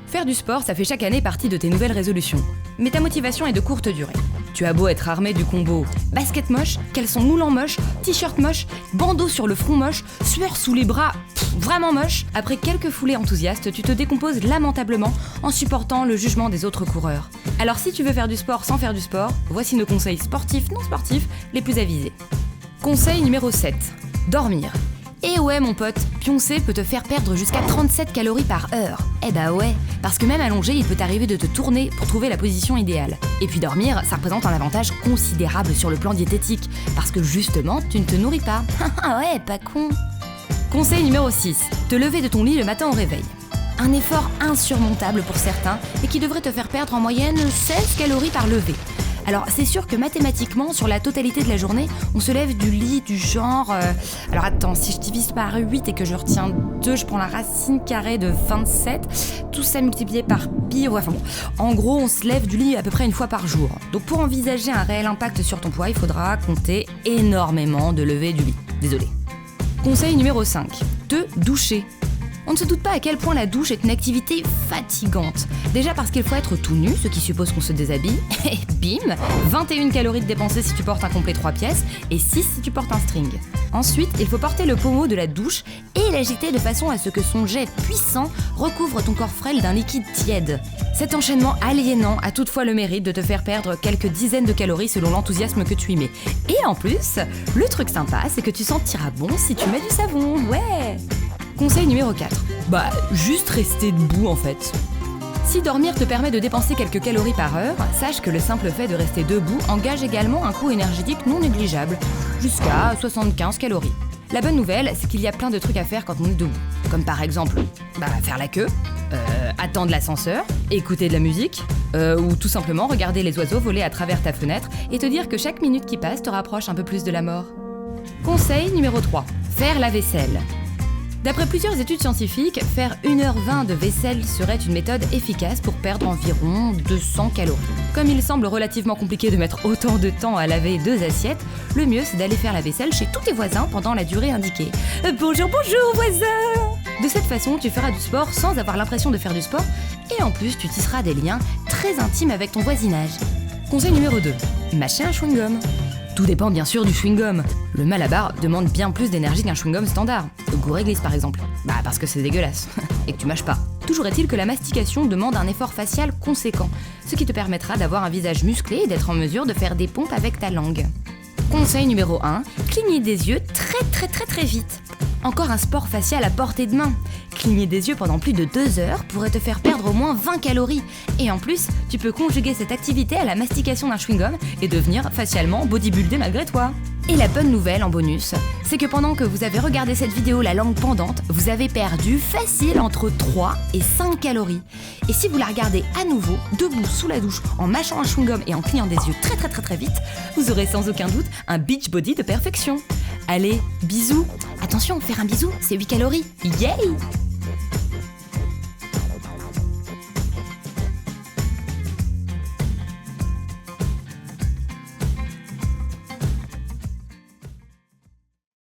Faire du sport, ça fait chaque année partie de tes nouvelles résolutions. Mais ta motivation est de courte durée. Tu as beau être armé du combo basket moche, caleçon moulant moche, t-shirt moche, bandeau sur le front moche, sueur sous les bras vraiment moche, après quelques foulées enthousiastes, tu te décomposes lamentablement en supportant le jugement des autres coureurs. Alors si tu veux faire du sport sans faire du sport, voici nos conseils sportifs, non sportifs, les plus avisés. Conseil numéro 7. Dormir. Et ouais mon pote, pioncer peut te faire perdre jusqu'à 37 calories par heure. Eh bah ouais, parce que même allongé, il peut t'arriver de te tourner pour trouver la position idéale. Et puis dormir, ça représente un avantage considérable sur le plan diététique, parce que justement, tu ne te nourris pas. Ah ouais, pas con. Conseil numéro 6. Te lever de ton lit le matin au réveil. Un effort insurmontable pour certains et qui devrait te faire perdre en moyenne 16 calories par levée. Alors c'est sûr que mathématiquement, sur la totalité de la journée, on se lève du lit du genre... Alors attends, si je divise par 8 et que je retiens 2, je prends la racine carrée de 27. Tout ça multiplié par pi, ouais, enfin bon. En gros, on se lève du lit à peu près une fois par jour. Donc pour envisager un réel impact sur ton poids, il faudra compter énormément de levées du lit. Désolé. Conseil numéro 5. Te doucher. On ne se doute pas à quel point la douche est une activité fatigante. Déjà parce qu'il faut être tout nu, ce qui suppose qu'on se déshabille, et bim, 21 calories de dépensées si tu portes un complet 3 pièces, et 6 si tu portes un string. Ensuite, il faut porter le pommeau de la douche et l'agiter de façon à ce que son jet puissant recouvre ton corps frêle d'un liquide tiède. Cet enchaînement aliénant a toutefois le mérite de te faire perdre quelques dizaines de calories selon l'enthousiasme que tu y mets. Et en plus, le truc sympa, c'est que tu sentiras bon si tu mets du savon, ouais. Conseil numéro 4. Juste rester debout en fait. Si dormir te permet de dépenser quelques calories par heure, sache que le simple fait de rester debout engage également un coût énergétique non négligeable, jusqu'à 75 calories. La bonne nouvelle, c'est qu'il y a plein de trucs à faire quand on est debout. Comme par exemple, faire la queue, attendre l'ascenseur, écouter de la musique, ou tout simplement regarder les oiseaux voler à travers ta fenêtre et te dire que chaque minute qui passe te rapproche un peu plus de la mort. Conseil numéro 3. Faire la vaisselle. D'après plusieurs études scientifiques, faire 1h20 de vaisselle serait une méthode efficace pour perdre environ 200 calories. Comme il semble relativement compliqué de mettre autant de temps à laver 2 assiettes, le mieux c'est d'aller faire la vaisselle chez tous tes voisins pendant la durée indiquée. Bonjour voisins! De cette façon, tu feras du sport sans avoir l'impression de faire du sport et en plus tu tisseras des liens très intimes avec ton voisinage. Conseil numéro 2. Mâcher un chewing-gum. Tout dépend bien sûr du chewing-gum. Le Malabar demande bien plus d'énergie qu'un chewing-gum standard. Le goût réglisse par exemple. Parce que c'est dégueulasse. Et que tu mâches pas. Toujours est-il que la mastication demande un effort facial conséquent, ce qui te permettra d'avoir un visage musclé et d'être en mesure de faire des pompes avec ta langue. Conseil numéro 1. Cligner des yeux très vite. Encore un sport facial à portée de main. Cligner des yeux pendant plus de 2 heures pourrait te faire perdre au moins 20 calories. Et en plus, tu peux conjuguer cette activité à la mastication d'un chewing-gum et devenir facialement bodybuildé malgré toi. Et la bonne nouvelle en bonus, c'est que pendant que vous avez regardé cette vidéo la langue pendante, vous avez perdu facile entre 3 et 5 calories. Et si vous la regardez à nouveau, debout sous la douche, en mâchant un chewing-gum et en clignant des yeux très vite, vous aurez sans aucun doute un beach body de perfection. Allez, bisous. Attention, faire un bisou, c'est 8 calories. Yay!